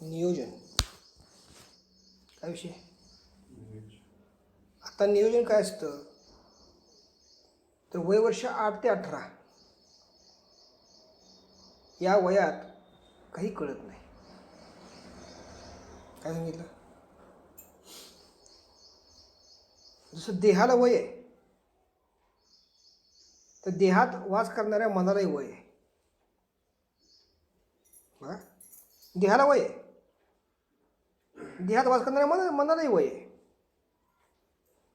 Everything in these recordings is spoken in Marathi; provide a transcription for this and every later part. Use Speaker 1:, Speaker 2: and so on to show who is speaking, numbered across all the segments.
Speaker 1: नियोजन काय विषय. आता नियोजन काय असतं तर वय वर्ष 8 ते 18 या वयात काही कळत नाही. काय सांगितलं. जसं देहाला वय आहे तर देहात वास करणाऱ्या मनालाही वय आहे. बघा, देहाला वय आहे, देहात वास करणाऱ्या मनालाही वय आहे.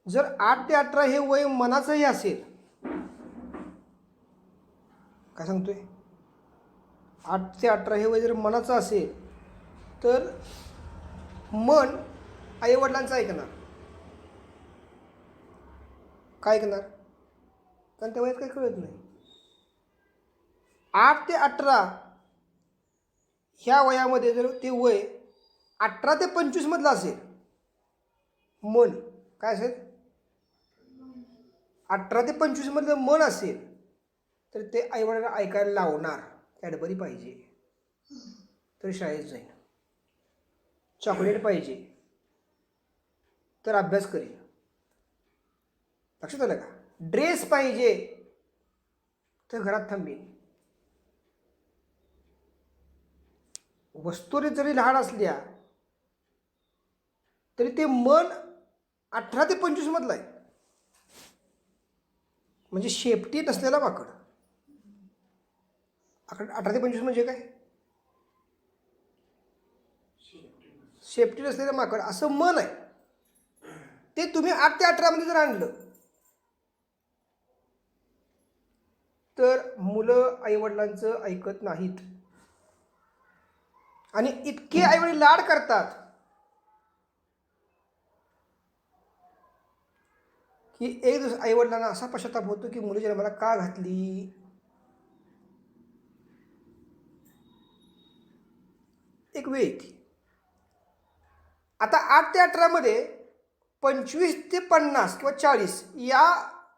Speaker 1: जर 8 ते 18 हे वय मनाचंही असेल, काय सांगतोय, 8 ते 18 हे वय जर मनाचं असेल तर मन आईवडिलांचं ऐकणार. काय ऐकणार, कारण त्या वयात काही कळत नाही. 8 ते 18 ह्या वयामध्ये जर ते वय 18 ते 25 मधलं असेल, मन काय असेल, 18 ते 25 मधलं मन असेल तर ते आईवडिलांना ऐकायला लावणार. कॅडबरी पाहिजे तर शाळेत जाईल, चॉकलेट पाहिजे तर अभ्यास करेल. लक्षात आलं का. ड्रेस पाहिजे तर घरात थांबेल. वस्तू जरी लहान असल्या तरी ते मन 18 ते 25 मधलं आहे. म्हणजे शेपटी नसलेला माकड. 18 ते 25 म्हणजे काय, शेपटी नसलेलं माकड असं मन आहे. ते तुम्ही 8 ते 18 मध्ये जर आणलं तर मुलं आईवडिलांचं ऐकत नाहीत आणि इतके आईवडील लाड करतात की एक दिवस आईवडिलांना असा पश्चाताप होतो की मुली जन्माला का घातली. एक वेळ येते. आता 8 ते 18 मध्ये 25 ते 50 किंवा 40 या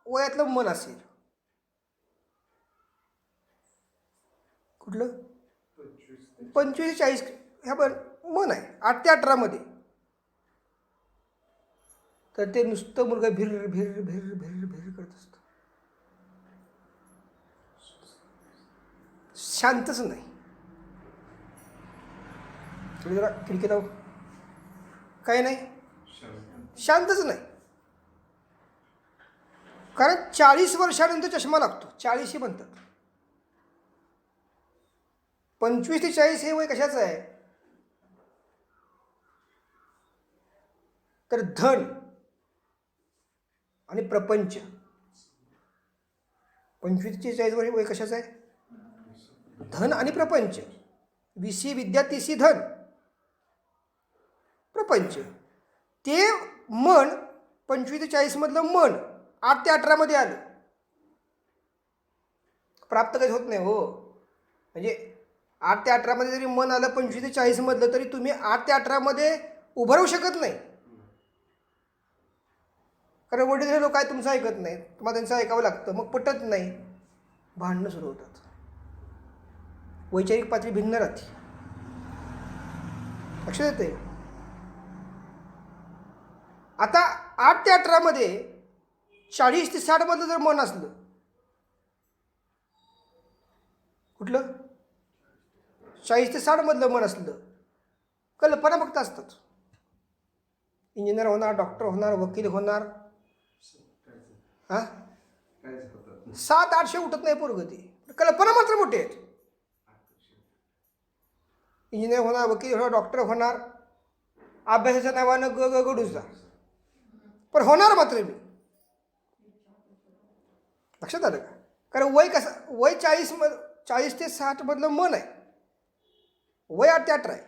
Speaker 1: वयातलं मन असेल. कुठलं 25 ते 40 ह्या पण मन आहे 8 ते 18 मध्ये. तर ते नुसतं मुलगा भिर भिर भिर भिर भिर करत असतं, शांतच नाही. थोडी जरा खिडकी लाव. काय नाही, शांतच नाही. कारण 40 वर्षानंतर चष्मा लागतो. 40 ही म्हणतात. 25 ते 40 हे वय कशाचं आहे तर धन आणि प्रपंच. 25 ते 40 वय कशाचं आहे, धन आणि प्रपंच. विसी विद्या तिसी धन प्रपंच. ते मन 25 ते 40 मधलं मन 8 ते 18 मध्ये आलं. प्राप्त काही होत नाही हो. म्हणजे 8 ते 18 मध्ये जरी मन आलं 25 ते 40 मधलं तरी तुम्ही 8 ते 18 मध्ये उभं राहू शकत नाही. कारण वडील लोक काय तुमचं ऐकत नाही, तुम्हाला त्यांचं ऐकावं लागतं. मग पटत नाही, भांडणं सुरू होतात, वैचारिक पातळी भिन्न राहते. लक्षात येते. आता 8 ते 18 मध्ये 40 ते 60 मधलं जर मन असलं, कुठलं 40 ते 60 मधलं मन असलं, कल्पना फक्त असतात. इंजिनियर होणार, डॉक्टर होणार, वकील होणार. हा 700-800 उठत नाही पोरगं. ते कल्पना मात्र मोठे आहेत. इंजिनियर होणार, वकील होणार, डॉक्टर होणार, अभ्यासाच्या नावानं गडूचा, पण होणार मात्र मी. लक्षात आलं का. कारण वय कसं, वय 40 ते 60 मधलं मन आहे, वय 8 ते 18 आहे.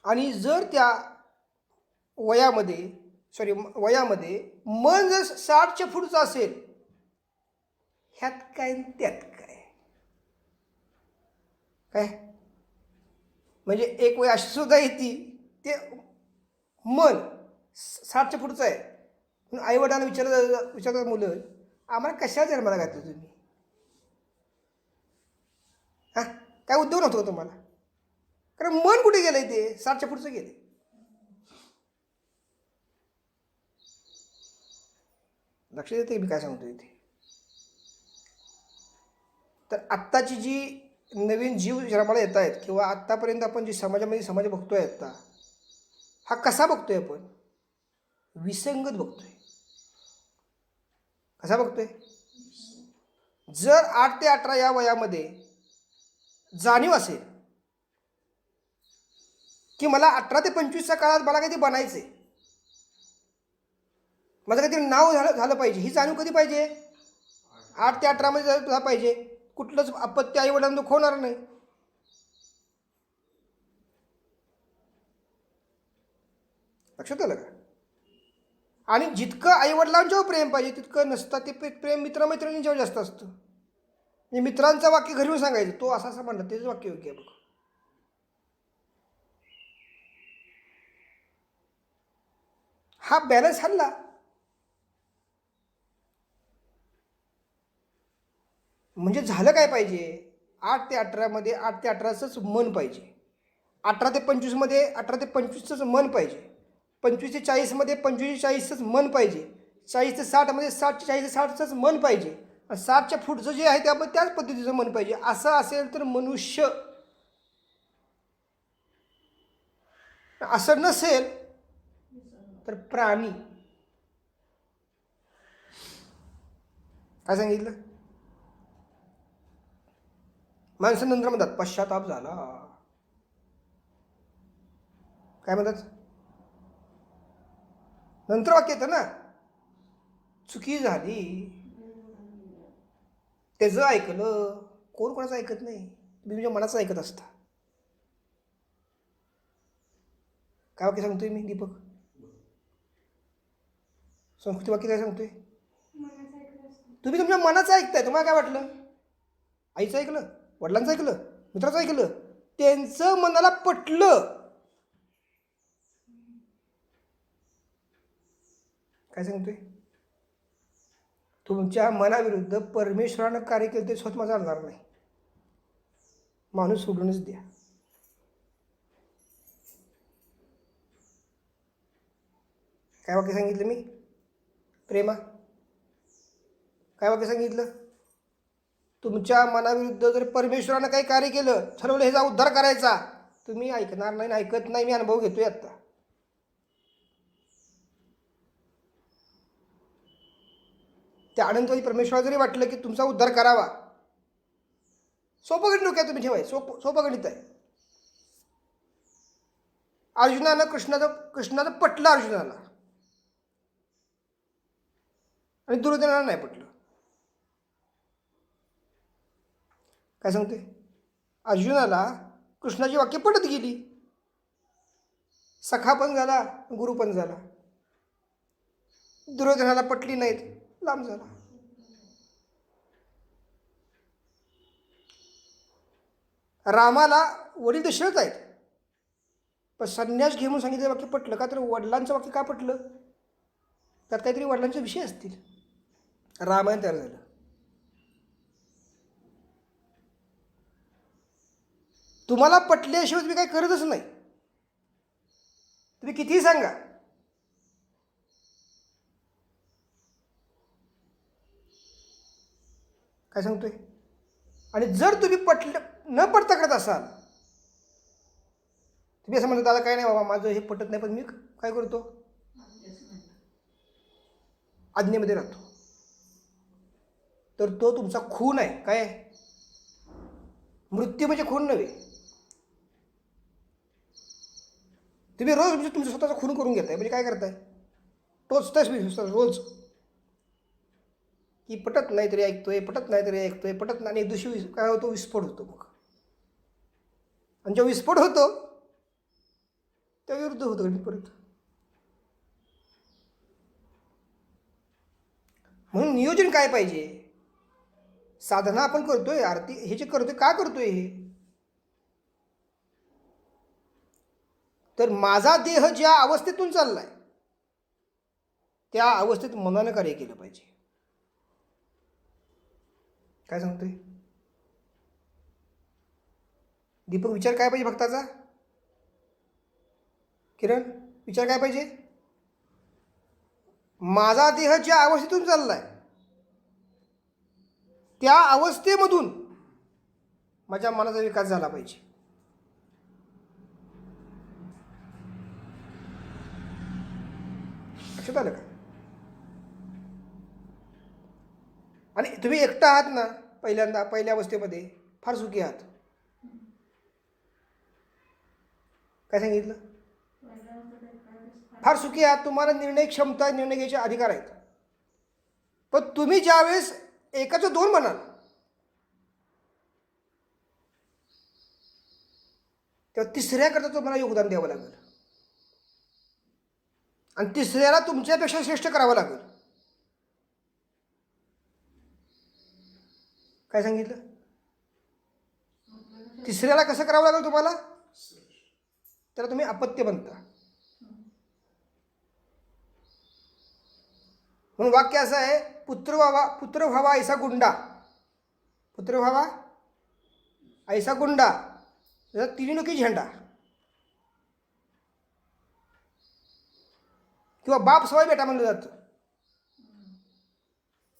Speaker 1: आणि जर त्या वयामध्ये मन जर 60च्या पुढचं असेल, ह्यात काय त्यात काय. काय म्हणजे एक वय अशी सुद्धा येते ते मन 60च्या पुढचं आहे. म्हणून आईवडिलांना विचारतात मुलं, आम्हाला कशा जन्माला घातलं तुम्ही, हां काय उद्योग नव्हतं का तुम्हाला? कारण मन कुठे गेलंय ते 60च्या पुढचं गेले. लक्ष देते मी काय सांगतोय ते. तर आत्ताची जी नवीन जीव जन्माला येत आहेत किंवा आत्तापर्यंत आपण जी समाजामध्ये समाज बघतोय आत्ता, हा कसा बघतोय आपण? विसंगत बघतोय. कसा बघतोय? जर 8 ते 18 या वयामध्ये जाणीव असेल की मला 18 ते 25च्या काळात मला काहीतरी बनायचंय, माझं काहीतरी नाव झालं पाहिजे, ही जाणीव कधी पाहिजे? 8 ते 18 मध्ये झालं पाहिजे. कुठलंच अपत्य आई वडिलांना दुखवणार नाही. लक्षात आलं का? आणि जितकं आईवडिलांच्यावर प्रेम पाहिजे तितकं नसतं ते प्रेम मित्रमैत्रिणींच्यावर जास्त असतं. म्हणजे मित्रांचं वाक्य घरी येऊन सांगायचं, तो असं असं म्हणलं, तेच वाक्य योग्य आहे बघ. हा बॅलन्स हल्ला. म्हणजे झालं काय पाहिजे? 8 ते 18मध्ये 8 ते 18चंच मन पाहिजे. 18 ते 25मध्ये 18 ते 25चंच मन पाहिजे. 25 ते 40मध्ये 25 ते 40चंच मन पाहिजे. 40 ते 60मध्ये 60 ते 40 ते 60चंच मन पाहिजे. 60च्या पुढचं जे आहे त्यामध्ये त्याच पद्धतीचं मन पाहिजे. असं असेल तर मनुष्य. असं नसेल तर प्राणी. काय सांगितलं? माणसं नंतर म्हणतात पश्चाताप झाला. काय म्हणतात? नंतर वाक्य येतं ना, चुकी झाली, त्याचं ऐकलं. कोण कोणाचं ऐकत नाही, तुम्ही तुमच्या मनाचं ऐकत असता. काय वाक्य सांगतोय मी दीपक? संस्कृती वाक्य काय सांगतोय? तुम्ही तुमच्या मनाचं ऐकताय. तुम्हाला काय वाटलं? आईचं ऐकलं, वडिलांचं ऐकलं, मित्राचं ऐकलं, त्यांचं मनाला पटलं. काय सांगतोय? तुमच्या मनाविरुद्ध परमेश्वरानं कार्य केलं ते स्वतः चालणार नाही. माणूस सोडूनच द्या. काय वाक्य सांगितलं मी? प्रेमा काय वाक्य सांगितलं? तुमच्या मनाविरुद्ध जर परमेश्वरानं काही कार्य केलं, ठरवलं ह्याचा उद्धार करायचा, तुम्ही ऐकणार नाही. ऐकत नाही. मी अनुभव घेतोय आता. त्या आनंदवादी परमेश्वराला जरी वाटलं की तुमचा उद्धार करावा, सोपं गणित डोक्यात तुम्ही ठेवाय. सोपं गणित आहे. अर्जुनानं कृष्णाचं पटलं अर्जुनाला, आणि दुर्योधनाला नाही पटलं. काय सांगते? अर्जुनाला कृष्णाची वाक्य पटत गेली. सखा पण झाला, गुरु पण झाला. दुर्योधनाला पटली नाहीत, लांब झाला. रामाला वडील दशरथ आहेत, पण संन्यास घेऊन सांगितलं वाक्य पटलं का? तर वडिलांचं वाक्य का पटलं? त्यात काहीतरी वडिलांचे विषय असतील. रामायण तयार झालं. तुम्हाला पटल्याशिवाय तुम्ही काही करतच नाही. तुम्ही कितीही सांगा. काय सांगतोय? आणि जर तुम्ही न पटता करत असाल, तुम्ही असं म्हणता दादा काय नाही बाबा माझं हे पटत नाही, पण मी काय करतो? आज्ञेमध्ये राहतो. तर तो तुमचा खून आहे. काय? मृत्यू म्हणजे खून नव्हे. तुम्ही रोज तुमचा स्वतःचा खून करून घेताय. म्हणजे काय करताय? टोचतायच मी रोज की पटत नाही तरी ऐकतोय, पटत नाही तरी ऐकतोय, पटत नाही. आणि एक दिवशी काय होतो? विस्फोट होतो. मग आणि जेव्हा विस्फोट होतो त्या विरुद्ध होतो परत. म्हणून नियोजन काय पाहिजे? साधना आपण करतोय, आरती हे जे करतोय का करतोय? हे तर माझा देह ज्या अवस्थेतून चाललाय त्या अवस्थेत मनानं कार्य केलं पाहिजे. काय सांगतोय? दीपक, विचार काय पाहिजे भक्ताचा? किरण, विचार काय पाहिजे? माझा देह ज्या अवस्थेतून चाललाय त्या अवस्थेमधून माझ्या मनाचा विकास झाला पाहिजे. लक्षात आलं का? आणि तुम्ही एकटा आहात ना पहिल्या अवस्थेमध्ये, फार सुखी आहात. काय सांगितलं? फार सुखी आहात. तुम्हाला निर्णय क्षमता, निर्णय घ्यायचे अधिकार आहेत. पण तुम्ही ज्यावेळेस एकाचं दोन म्हणाल तेव्हा तिसऱ्याकरता तुम्हाला योगदान द्यावं लागेल आणि तिसऱ्याला तुमच्यापेक्षा श्रेष्ठ करावं लागेल. काय सांगितलं? तिसऱ्याला कसं करावं लागेल तुम्हाला? त्याला तुम्ही अपत्य बनता. म्हणून वाक्य असं आहे, पुत्र व्हावा ऐसा गुंडा. पुत्र व्हावा ऐसा गुंडा, तिन्ही झेंडा. किंवा बाप सवाई बेटा म्हणलं जातं.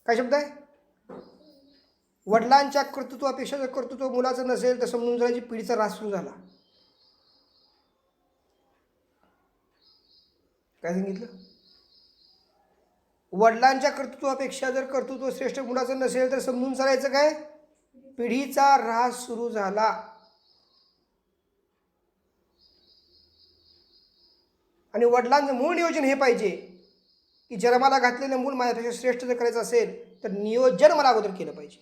Speaker 1: काय शब्द आहे? वडिलांच्या कर्तृत्वापेक्षा जर कर्तृत्व मुलाचं नसेल तर समजून जायची पिढीचा ऱ्हास सुरू झाला. काय सांगितलं? वडिलांच्या कर्तृत्वापेक्षा जर कर्तृत्व श्रेष्ठ मुलाचं नसेल तर समजून चालायचं काय? पिढीचा ऱ्हास सुरू झाला. आणि वडिलांचं मूळ नियोजन हे पाहिजे की जन्माला घातलेलं मूल माझ्यापेक्षा श्रेष्ठ जर करायचं असेल तर नियोजन मला अगोदर केलं पाहिजे.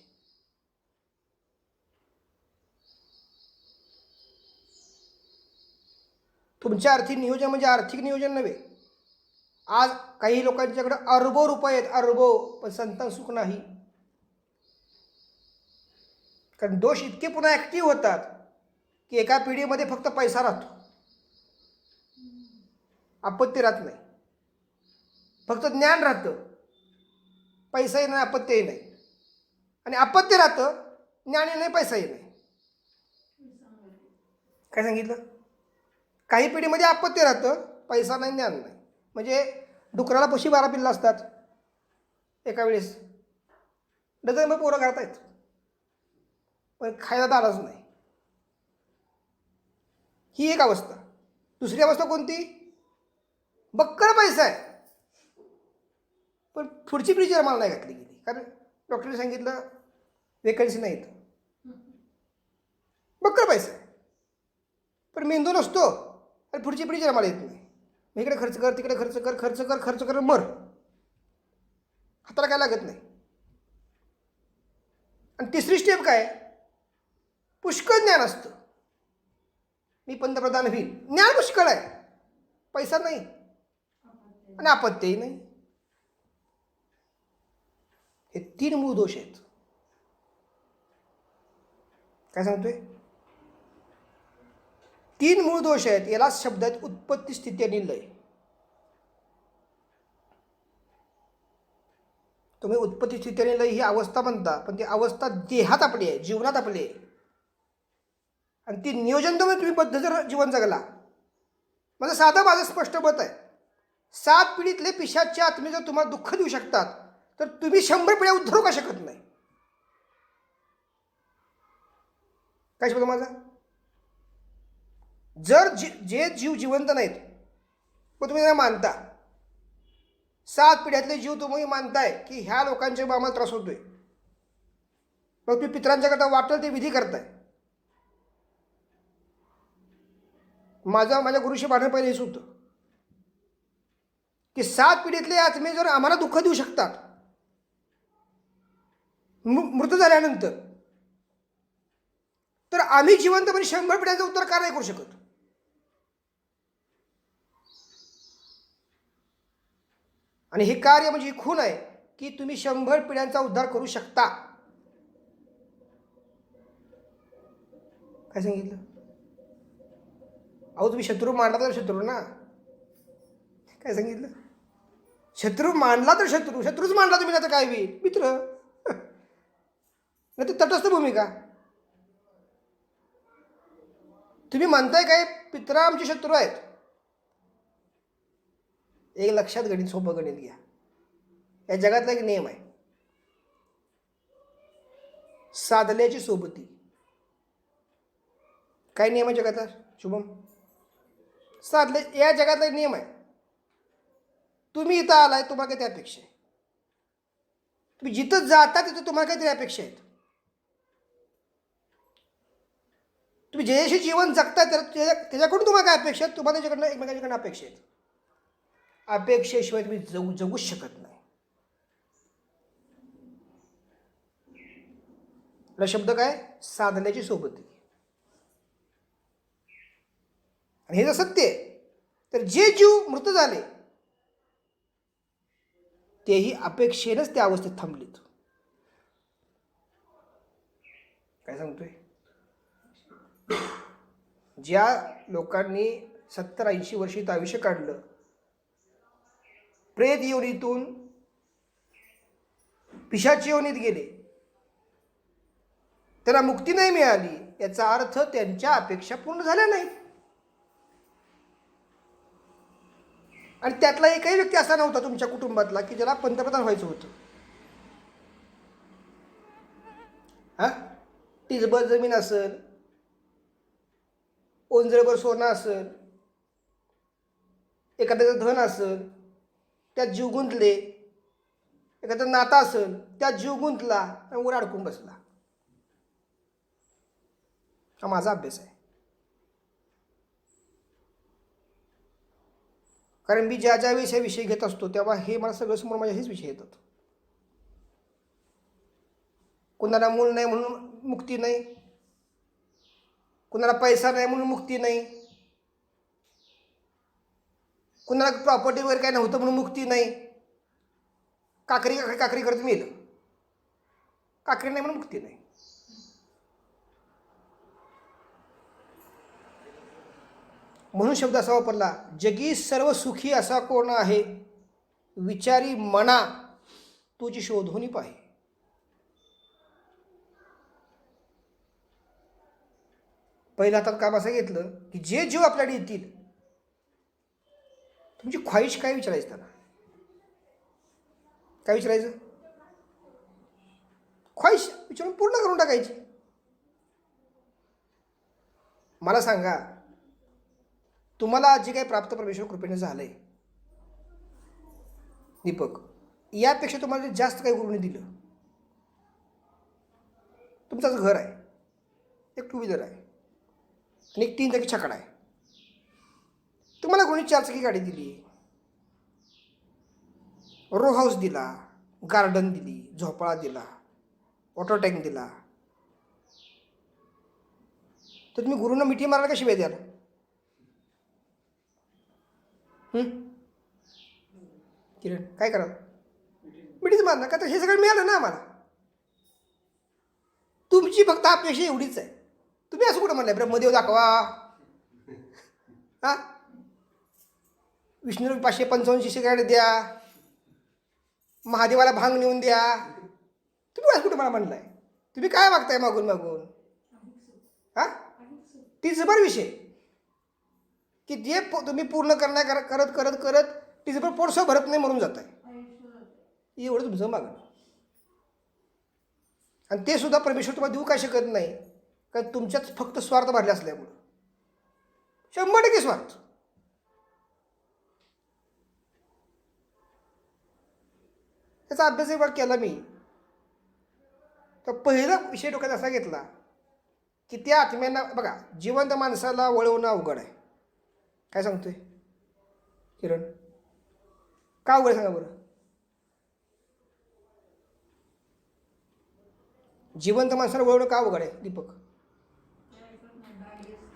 Speaker 1: तुमच्या आर्थिक नियोजन म्हणजे आर्थिक नियोजन नव्हे. आज काही लोकांच्याकडे अरबो रुपये आहेत, अरबो, पण संतान सुख नाही. कारण दोष इतके पुन्हा ॲक्टिव्ह होतात की एका पिढीमध्ये फक्त पैसा राहतो, अपत्य राहत नाही. फक्त ज्ञान राहतं, पैसाही नाही, अपत्यही नाही. आणि अपत्य राहतं, ज्ञानही नाही, पैसाही नाही. काय सांगितलं? काही पिढीमध्ये अपत्य राहतं, पैसा नाही, ज्ञान नाही. म्हणजे डुकराला पशी 12 पिल्लं असतात एका वेळेस, डझनभर पोरं घरात आहेत, पण खायला दाराच नाही. ही एक अवस्था. दुसरी अवस्था कोणती? बक्कळ पैसा आहे पण पुढची पिढी जन्माला नाही घातली गेली, कारण डॉक्टरने सांगितलं वेकन्सी नाहीत. बक्कळ पैसा आहे पण मेंदू नसतो आणि पुढची पिढी जन्माला येत नाही. इकडे खर्च कर, तिकडे खर्च कर, खर्च कर, खर्च कर, मर. हाताला काय लागत नाही. आणि तिसरी स्टेप काय? पुष्कळ ज्ञान असतं. मी पंतप्रधान होईल, ज्ञान पुष्कळ आहे, पैसा नाही आणि अपत्यही नाही. हे 3 मूळ दोष आहेत. काय सांगतोय? 3 मूळ दोष आहेत. याला शब्द आहेत उत्पत्ती, स्थिती आणि लय. तुम्ही उत्पत्ती, स्थिती आणि लय ही अवस्था म्हणता, पण ती अवस्था देहात आपली आहे, जीवनात आपली आहे. आणि ती नियोजन तुम्ही बद्ध जर जीवन जगला, माझं साधं माझं स्पष्ट मत आहे, 7 पिढीतले पिशाच्चे आत्मे जर तुम्हाला दुःख देऊ शकतात तर तुम्ही 100 पिढ्या उद्धरू का शकत नाही? काय शब्द माझा? जर जे जीव जिवंत नाहीत मग तुम्ही त्यांना मानता, 7 पिढ्यातले जीव तुम्ही मानताय की ह्या लोकांच्या आम्हाला त्रास होतोय, मग तुम्ही पितरांच्याकरता वाटेल ते विधी करताय. माझ्या गुरुशी भांडण पहिले हेच होतं की 7 पिढीतले आत्मे जर आम्हाला दुःख देऊ शकतात मृत झाल्यानंतर, तर आम्ही जिवंतपणे 100 पिढ्यांचं उत्तर का नाही करू शकत? आणि हे कार्य म्हणजे ही खून आहे की तुम्ही 100 पिढ्यांचा उद्धार करू शकता. काय सांगितलं? अहो तुम्ही शत्रू मानला तर शत्रू ना. काय सांगितलं? शत्रू मानला तर शत्रू, शत्रूच मानला तुम्ही ना तर काय होईल? मित्र. नाही तर तटस्थ भूमिका. तुम्ही म्हणताय काय पित्र आमचे शत्रू आहेत. एक लक्षात गणित, सोपं गणित घ्या. या जगातला एक नियम आहे, साधल्याची सोबती. काय नियम आहे जगातला शुभम? साधले. या जगातला एक नियम आहे. तुम्ही इथं आलाय, तुम्हाला काय त्या अपेक्षा आहे? तुम्ही जिथं जाता तिथं तुम्हाला काहीतरी अपेक्षा आहेत. तुम्ही ज्याशी जीवन जगता त्याच्याकडून तुम्हाला काय अपेक्षा आहेत? तुम्हाला त्याच्याकडनं एकमेकांच्याकडनं अपेक्षा आहेत. अपेक्षेशिवाय तुम्ही जगूच शकत नाही. शब्द काय? साधल्याची सोबती. आणि हे जर सत्य आहे, तर जे जीव मृत झाले तेही अपेक्षेनंच त्या अवस्थेत थांबलीत. काय सांगतोय? ज्या लोकांनी 70-80 वर्षीत आयुष्य काढलं, प्रेत योनीतून पिशाची योनीत गेले, त्यांना मुक्ती नाही मिळाली, याचा अर्थ त्यांच्या अपेक्षा पूर्ण झाल्या नाहीत. आणि त्यातला एकही व्यक्ती असा नव्हता तुमच्या कुटुंबातला की ज्याला पंतप्रधान व्हायचं होतं. टिचभर जमीन असेल, ओंजळभर सोनं असेल, एखाद्याचं धन असेल, त्यात जीव गुंतले, एखादं नाता असेल, त्यात जीव गुंतला आणि वर अडकून बसला. हा माझा अभ्यास आहे. कारण मी ज्या ज्या वेळेस हे विषय घेत असतो तेव्हा हे मला सगळं समोर माझ्या हेच विषय येतात. कुणाला मूल नाही म्हणून मुक्ती नाही, कुणाला पैसा नाही म्हणून मुक्ती नाही, कुणाला प्रॉपर्टी वगैरे काय नव्हतं म्हणून मुक्ती नाही. काकरी काकरी काकरी करत मेलं, काकरी नाही म्हणून मुक्ती नाही. म्हणून शब्द असा वापरला, जगी सर्व सुखी असा कोण आहे, विचारी मना तुझी शोधून पाहे. पहिल्या हातात काम असं घेतलं की जे जीव आपल्याकडे येतील, तुमची ख्वाहिश काय विचारायचं त्यांना? काय विचारायचं? ख्वाहिश विचारून पूर्ण करून टाकायची. मला सांगा, तुम्हाला आज जे काही प्राप्त परमेश्वर कृपेने झालंय दीपक, यापेक्षा तुम्हाला जास्त काही गुरुने दिलं? तुमचं घर आहे, एक 2 व्हीलर आहे आणि एक 3 चाकी छकडा आहे. तुम्हाला कोणी 4 चाकी गाडी दिली, रो हाऊस दिला, गार्डन दिली, झोपाळा दिला, वॉटर टँक दिला, तर तुम्ही गुरुंना मिठी मारायला कशी वेळ द्याल? किरण काय कराल? मिठीच मारणार का? तर हे सगळं मिळालं ना आम्हाला. तुमची फक्त अपेक्षा एवढीच आहे. तुम्ही असं कुठं म्हणलंय ब्रह्मदेव दाखवा, विष्णू 555 शिष्यगाडी द्या, महादेवाला भांग नेऊन द्या. तुम्ही असं कुठं मला म्हणलाय? तुम्ही काय मागताय मागून मागून? तीचभर विषय की जे तुम्ही पूर्ण करत करत करत तीचभर पोटसं भरत नाही, मरून जात आहे. एवढं तुमचं मागणं. आणि ते सुद्धा परमेश्वर तुम्हाला देऊ काय शकत नाही, कारण तुमच्यात फक्त स्वार्थ भरले असल्यामुळं. 100% स्वार्थ. त्याचा अभ्यास एकदा केला मी, तर पहिला विषय डोक्यात असा घेतला की त्या आत्म्यांना बघा, जिवंत माणसाला वळवणं अवघड आहे. काय सांगतोय किरण? का अवघड सांगा बरं? जिवंत माणसाला वळवणं का अवघड आहे दीपक?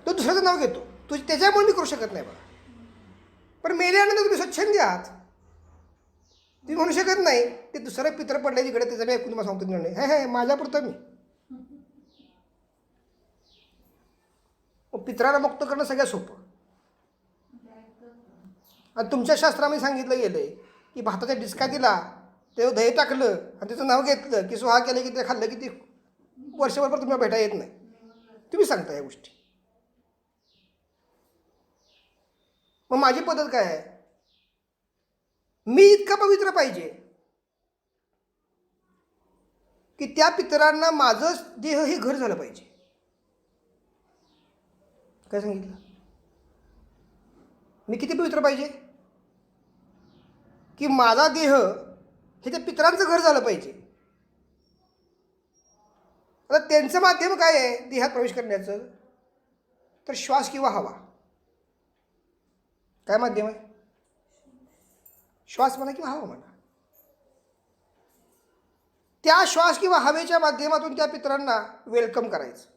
Speaker 1: तो दुसऱ्याचं नाव घेतो, तू त्याच्यामुळे मी करू शकत नाही बघा. पण मेल्यानंतर तुम्ही स्वच्छंदी आहात, तुम्ही म्हणू शकत नाही ते दुसरं पित्र पडले तिकडे त्याचा मी ऐकून तुम्हाला सांगतो निर्णय, हे माझ्यापुरतं मी. पित्राला मुक्त करणं सगळ्यात सोपं. आणि तुमच्या शास्त्रामध्ये सांगितलं गेलंय की भाताच्या डिस्का दिला, ते दही टाकलं आणि त्याचं नाव घेतलं की सुहा केलं की ते खाल्लं की ते वर्षभर तुम्हाला भेटा येत नाही. तुम्ही सांगता या गोष्टी. मग माझी पद्धत काय आहे? मी इतका पवित्र पाहिजे की त्या पितरांना माझं देह हे घर झालं पाहिजे. काय सांगितलं? मी किती पवित्र पाहिजे की माझा देह हे त्या पितरांचं घर झालं पाहिजे. आता त्यांचं माध्यम काय आहे देहात प्रवेश करण्याचं? तर श्वास किंवा हवा. काय माध्यम आहे? श्वास म्हणा किंवा हवा म्हणा. त्या श्वास किंवा हवेच्या माध्यमातून त्या पितरांना वेलकम करायचं.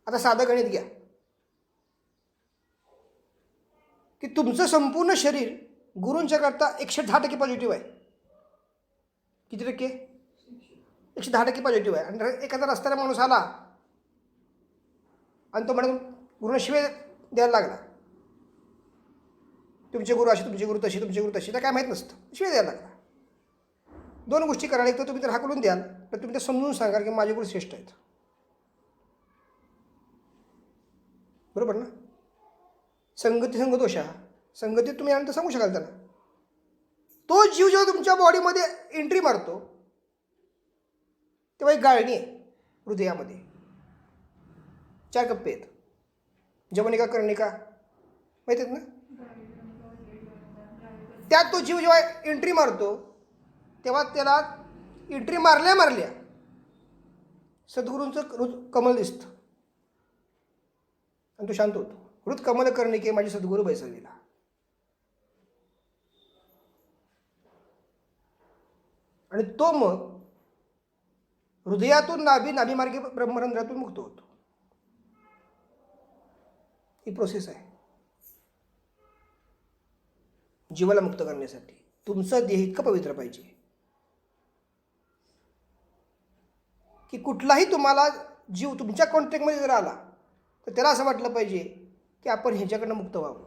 Speaker 1: आता साधं गणित घ्या की तुमचं संपूर्ण शरीर गुरूंच्या करता 110% पॉझिटिव्ह आहे. किती टक्के? 110% पॉझिटिव्ह आहे. आणि एखादा रस्त्याला माणूस आला आणि तो म्हणून गुरुना शिवाय द्यायला लागला, तुमचे गुरु असे, तुमचे गुरु तशी, तुमचे गुरु तशी, तर काय माहीत नसतं, शिवाय द्यायला लागला. दोन गोष्टी करायला, एक तर तुम्ही तर हाकलून द्याल, तर तुम्ही ते समजून सांगाल की माझे गुरु श्रेष्ठ आहेत. बरोबर ना? संगती संगदोषा. संगतीत तुम्ही आनंद सांगू शकाल त्यांना. तो जीव जेव्हा तुमच्या बॉडीमध्ये एंट्री मारतो तेव्हा एक गाळणी आहे हृदयामध्ये. 4 कप्पे आहेत. जवनिका, कर्णिका माहीत आहेत ना? त्यात तो जीव जेव्हा एंट्री मारतो तेव्हा त्याला एंट्री मारल्या सद्गुरूंचं कमल दिसतं आणि तो शांत होतो. हृद कमल कर्णिके माझे सद्गुरू बैसविला. आणि तो मग हृदयातून नाभीमार्गे ब्रह्मरंध्रातून मुक्त होतो. ही प्रोसेस आहे जीवाला मुक्त करण्यासाठी. तुमचं देह इतकं पवित्र पाहिजे की कुठलाही तुम्हाला जीव तुमच्या कॉन्टॅक्टमध्ये जर आला तर त्याला असं वाटलं पाहिजे की आपण ह्याच्याकडनं मुक्त व्हावं.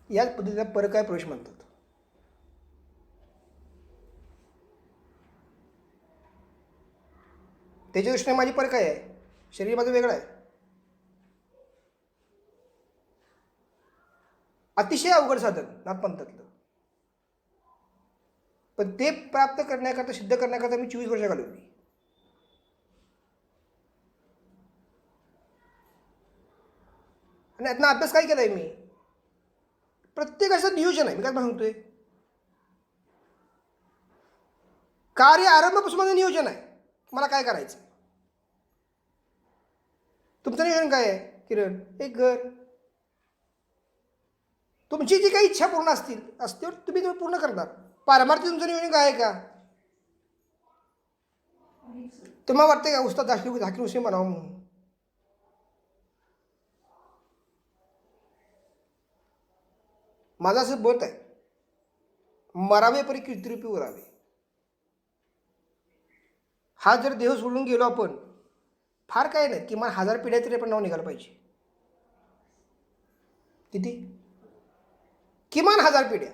Speaker 1: याच पद्धतीला परकाय प्रवेश म्हणतात. त्याच्या दृष्टीने माझी परकाय आहे, शरीर माझं वेगळं आहे. अतिशय अवघड साधन नाथपंथातलं, पण ते प्राप्त करण्याकरता, सिद्ध करण्याकरता मी 24 वर्ष घालवली. आणि यातनं अभ्यास काय केलाय मी? प्रत्येकाचं नियोजन आहे. मी काय सांगतोय, कार्य आरंभापासून माझं नियोजन आहे मला काय करायचं. तुमचं नियोजन काय आहे किरण? एक घर. तुमची जी काही इच्छा पूर्ण असते तुम्ही पूर्ण करणार. पारमार्थी तुमचं नियोजन काय आहे का? तुम्हाला वाटतंय का उस्ताद झाकीर हुसेन म्हणावं म्हणून? माझं असं मत आहे, मरावे परी कीर्तिरूपी उरावे. हा जर देह सोडून गेलो आपण, फार काय नाही, किमान 1000 पिढ्या तरी आपण नाव निघालं पाहिजे. किती? किमान 1000 पिढ्या.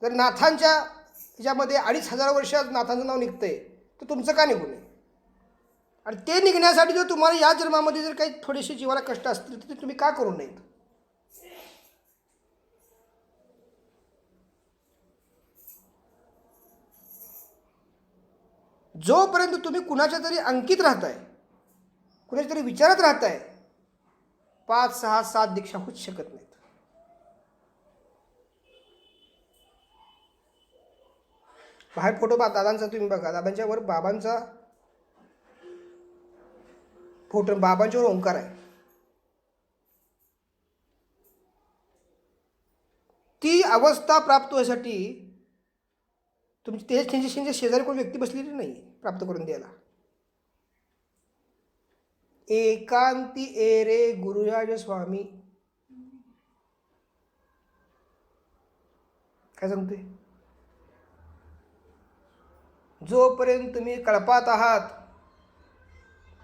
Speaker 1: जर नाथांच्या ह्याच्यामध्ये 2500 वर्षात नाथांचं नाव निघतंय तर तुमचं का निघू नये? आणि ते निघण्यासाठी जर तुम्हाला या जन्मामध्ये जर काही थोडेसे जीवाला कष्ट असतील तर ते तुम्ही का करू नयेत? जोपर्यंत तुम्ही कुणाच्या तरी अंकित राहताय, कुणाच्या तरी विचारात राहताय, 5, 6, 7 दीक्षा होऊच शकत नाहीत. बाहेर फोटो दादांचा तुम्ही बघा, दादांच्यावर बाबांचा फोटो, बाबांच्यावर ओंकार आहे. ती अवस्था प्राप्त होण्यासाठी तुमची त्यांच्या शेजारी कोणी व्यक्ती बसलेली नाही प्राप्त करून द्यायला. एकांती एरे गुरुराज स्वामी. काय सांगतोय? जोपर्यंत तुम्ही कळपात आहात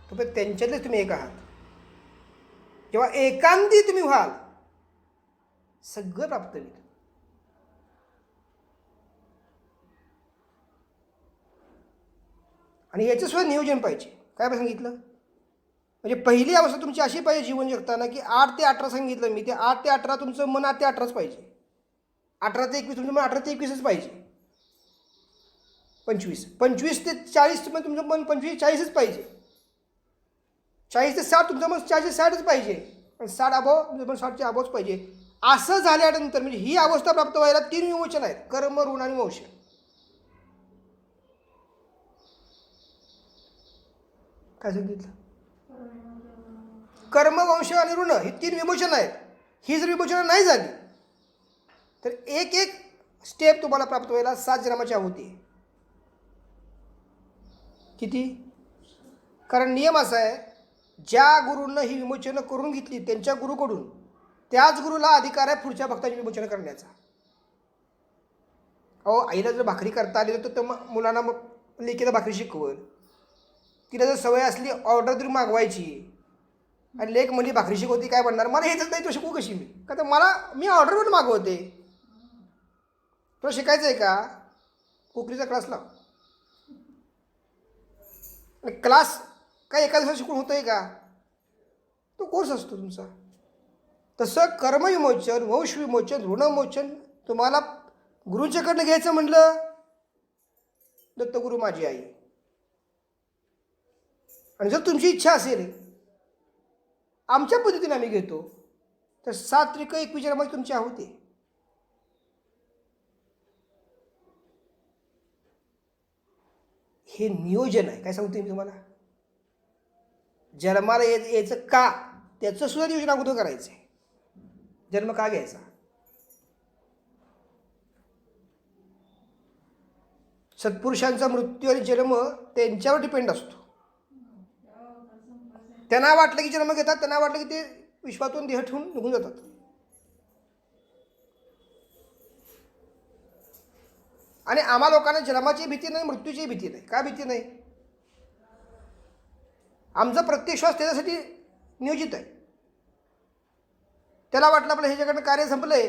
Speaker 1: तोपर्यंत त्यांच्यातलेच तुम्ही एक आहात. जेव्हा एकांती तुम्ही व्हाल सगळं प्राप्त होईल. आणि याचं सुद्धा नियोजन पाहिजे. काय पण सांगितलं? म्हणजे पहिली अवस्था तुमची अशी पाहिजे जीवन जगताना की 8 ते 18 सांगितलं मी, ते 8 ते 18 तुमचं मन 8 ते 18च पाहिजे. 18 ते 21 तुमचं मन 18 ते 21च पाहिजे. 25 ते 40 तुमचं मन 25-40च पाहिजे. 40 ते 60 तुमचं मन 40 ते 60च पाहिजे. आणि 60 अभाव तुमचं मन 60च्या अभावच पाहिजे. असं झाल्यानंतर म्हणजे ही अवस्था प्राप्त व्हायला 3 विमोचन आहेत: कर्म, ऋण आणि मोक्ष. काय सांगितलं? कर्म, वंश आणि ऋण ही 3 विमोचन आहेत. ही जर विमोचन नाही झाली तर एक एक स्टेप तुम्हाला प्राप्त व्हायला 7 जन्माची आहुती आहे. किती? कारण नियम असा आहे, ज्या गुरूंना ही विमोचनं करून घेतली त्यांच्या गुरुकडून, त्याच गुरुला अधिकार आहे पुढच्या भक्ताची विमोचन करण्याचा. अहो, आईला जर भाकरी करता आली तर मुलांना मग लेकीला भाकरी शिकवल. तिला जर सवय असली ऑर्डर तरी मागवायची आणि लेक म्हणली भाकरी शिकवती, काय म्हणणार? मला येतच नाही, तो शिकवू कशी मी? का तर मी ऑर्डरवर मागवते. तुला शिकायचं आहे का? कुकरीचा क्लास लाव. क्लास काय एका दिवसात शिकून होतं आहे का? तो कोर्स असतो तुमचा. तसं कर्मविमोचन, वंश विमोचन, ऋणविमोचन तुम्हाला गुरुच्याकडनं घ्यायचं म्हटलं, दत्तगुरू माझी आई. आणि जर तुमची इच्छा असेल आमच्या पद्धतीने आम्ही घेतो, तर 7 त्रिक 21 जन्माची तुमची आहुती. हे नियोजन आहे. काय सांगतो मी तुम्हाला? जन्माला यायचं का, त्याचं सुद्धा नियोजन अगोदर करायचं आहे. जन्म का घ्यायचा? सत्पुरुषांचा मृत्यू आणि जन्म त्यांच्यावर डिपेंड असतो. त्यांना वाटलं की जन्म घेतात, त्यांना वाटलं की ते विश्वातून देह ठेवून निघून जातात. आणि आम्हा लोकांना जन्माची भीती नाही, मृत्यूची भीती नाही. का भीती नाही? आमचा प्रत्येक श्वास त्याच्यासाठी नियोजित आहे. त्याला वाटलं आपलं ह्याच्याकडनं कार्य संपलंय,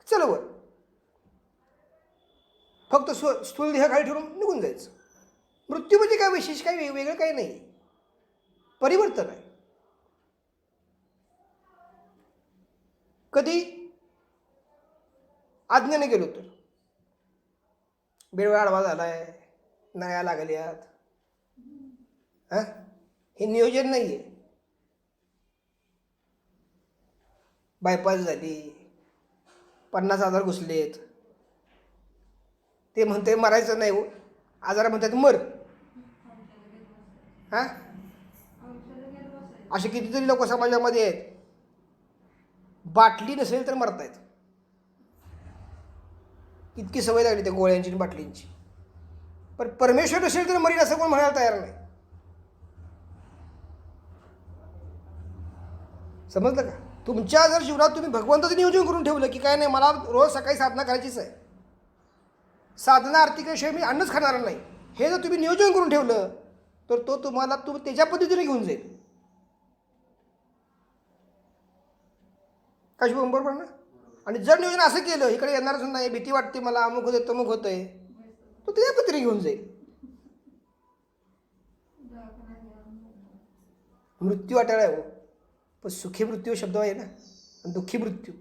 Speaker 1: चल वर, फक्त स्थूल देह खाली ठेवून निघून जायचं. मृत्यू म्हणजे काय विशेष, काही वेगळं काही नाही, परिवर्तन आहे. कधी आज्ञेने गेलो तर, बेडवेळा आडवा झालाय, नळ्या लागल्यात, हे नियोजन नाही आहे. बायपास झाली, 50,000 घुसलेत, ते म्हणते मरायचं नाही हो, आजार म्हणतात मर. असे कितीतरी लोक समाजामध्ये आहेत, बाटली नसेल तर मरतायत. इतकी सवय लागली त्या गोळ्यांची आणि बाटलींची. पण परमेश्वर नसेल तर मरीन असं कोण म्हणायला तयार नाही. समजलं का? तुमच्या जर जीवनात तुम्ही भगवंताचं नियोजन करून ठेवलं की काय नाही, मला रोज सकाळी साधना करायचीच आहे, साधना आरती केल्याशिवाय मी अन्नच खाणार नाही, हे जर तुम्ही नियोजन करून ठेवलं तर तो तुम्हाला त्याच्या पद्धतीने घेऊन जाईल. काय बरोबर ना? आणि जर नियोजन असं केलं, इकडे येणारच नाही, भीती वाटते मला, अमुक होते तमुक होतंय, तो त्याच्या पद्धतीने घेऊन जाईल. मृत्यू वाटायला आहे हो, पण सुखी मृत्यू शब्द आहे ना, आणि दुःखी मृत्यू.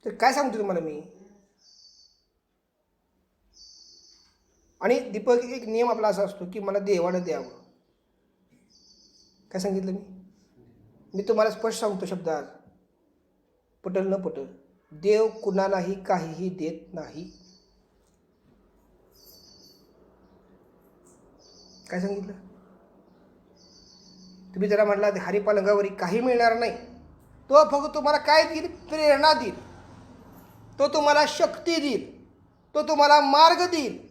Speaker 1: तर काय सांगतो तुम्हाला मी? आणि दीपक, एक नियम आपला असा असतो की मला देवानं द्यावं. काय सांगितलं मी तुम्हाला स्पष्ट सांगतो शब्दात, पटल न पटल, देव कुणालाही काहीही देत नाही. काय सांगितलं? तुम्ही जरा म्हटला हरिपालंगावरी काही मिळणार नाही, तो फक्त तुम्हाला काय देईल? प्रेरणा देईल, तो तुम्हाला शक्ती देईल, तो तुम्हाला मार्ग देईल,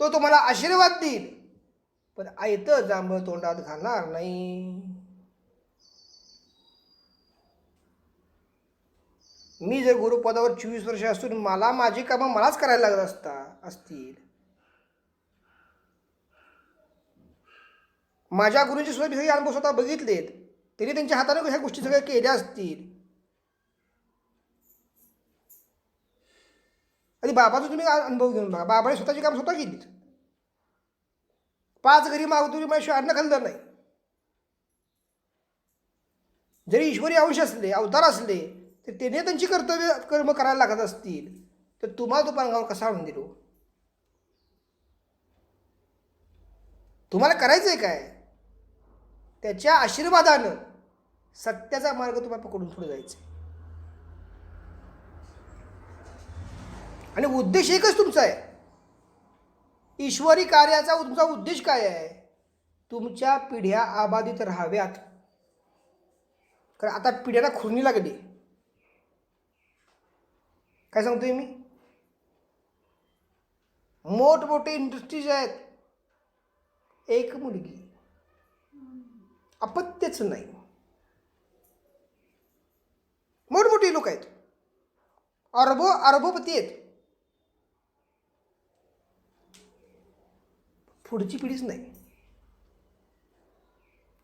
Speaker 1: तो तुम्हाला आशीर्वाद देईल, पण आयतं जांभळं तोंडात घालणार नाही. मी जर गुरुपदावर 24 वर्ष असून मला माझी कामं मलाच करायला लागत असतील, माझ्या गुरूंची सुद्धा सगळे अनुभव स्वतः बघितलेत, त्यांनी त्यांच्या हाताने ह्या गोष्टी सगळ्या केल्या असतील, आणि बाबाचा तुम्ही अनुभव घेऊन बघा. बाबाने स्वतःची काम स्वतः केलीत. 5 घरी मागतो तुम्ही माझ्या अन्न खाल्लं नाही. जरी ईश्वरी अंश असले, अवतार असले, तर त्याने त्यांची कर्तव्य कर्म करायला लागत असतील, तर तुम्हाला तो पांगावर कसा आणून दिलो? तुम्हाला करायचंय काय? त्याच्या आशीर्वादानं सत्याचा मार्ग तुम्हाला पकडून पुढे जायचा. आणि उद्देश एकच तुमचा आहे. ईश्वरी कार्याचा तुमचा उद्देश काय आहे? तुमच्या पिढ्या आबाधित राहाव्यात. कारण आता पिढ्यांना खुरणी लागली. काय सांगतोय मी? मोठमोठे इंडस्ट्रीज आहेत. एक मुलगी, अपत्यच नाही. मोठमोठे लोक आहेत, अरबोपती आहेत. पुढची पिढीच नाही.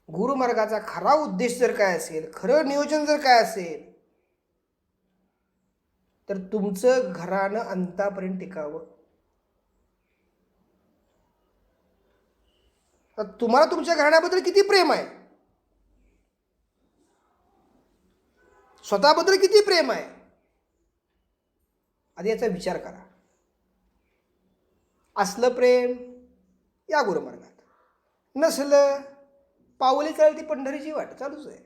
Speaker 1: गुरुमार्गाचा खरा उद्देश जर काय असेल, खरं नियोजन जर काय असेल, तर तुमचं घरानं अंतापर्यंत टिकावं. तर तुम्हाला तुमच्या घराण्याबद्दल किती प्रेम आहे, स्वतःबद्दल किती प्रेम आहे, आधी याचा विचार करा. असलं प्रेम या गुरुमार्गात, नसलं पावली चालेल ती पंढरीची वाट चालूच आहे.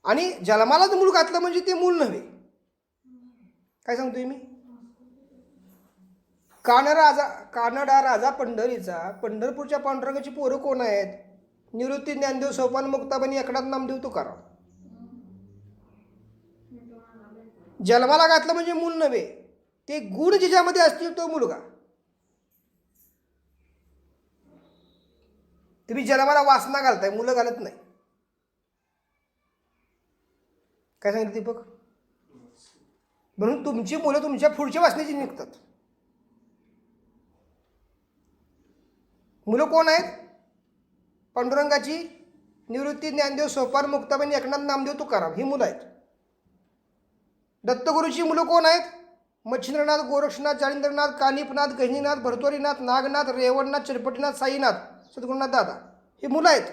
Speaker 1: आणि जन्मालाच मूल घातलं म्हणजे ते मूल नव्हे. काय सांगतोय मी? कानडा राजा पंढरीचा, पंढरपूरच्या पांडुरंगाची पोरं कोण आहेत? निवृत्ती, ज्ञानदेव, सोपान, मुक्ताबनी, एकनाथ, नामदेव, तुकाराम. जन्माला घातलं म्हणजे मूल नव्हे, ते गुण ज्याच्यामध्ये असतील तो मुलगा. तुम्ही जन्माला वासना घालताय, मुलं घालत नाही. काय सांगितलं दीपक? म्हणून तुमची मुलं तुमच्या पुढच्या वासनेची निघतात. मुलं कोण आहेत? पांडुरंगाची, निवृत्ती, ज्ञानदेव, सोपान, मुक्ताबनी, एकनाथ, नामदेव, तुकाराम ही मुलं आहेत. दत्तगुरूची मुलं कोण आहेत? मच्छिंद्रनाथ, गोरक्षनाथ, जालिंद्रनाथ, कानिपनाथ, गहिनीनाथ, भरतोरीनाथ, नागनाथ, रेवणनाथ, चिरपटीनाथ, साईनाथ, सद्गुरुनाथ दादा ही मुलं आहेत.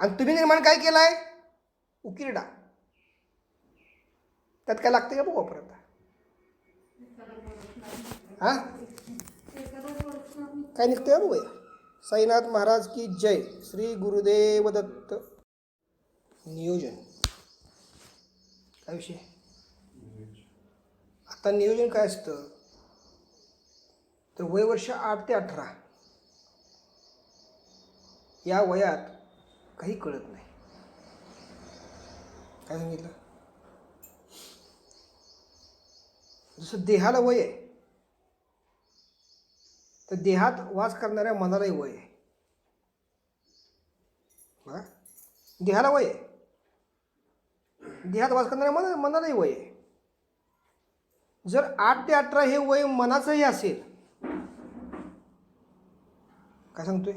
Speaker 1: आणि तुम्ही निर्माण काय केलं आहे? उकिरडा. त्यात काय लागतं का बघू वापरता? हां, काय निघतंय का बघूया. साईनाथ महाराज की जय. श्री गुरुदेव दत्त. नियोजन काय विषय? आता नियोजन काय असतं? तर वय वर्ष 8 ते 18 या वयात काही कळत नाही. काय सांगितलं? जसं देहाला वय आहे, तर देहात वास करणाऱ्या मनालाही वय आहे. बघा, देहाला वय आहे, देहात वास करणाऱ्या मनालाही वय आहे. जर 8 ते 18 हे वय मनाचंही असेल, काय सांगतोय?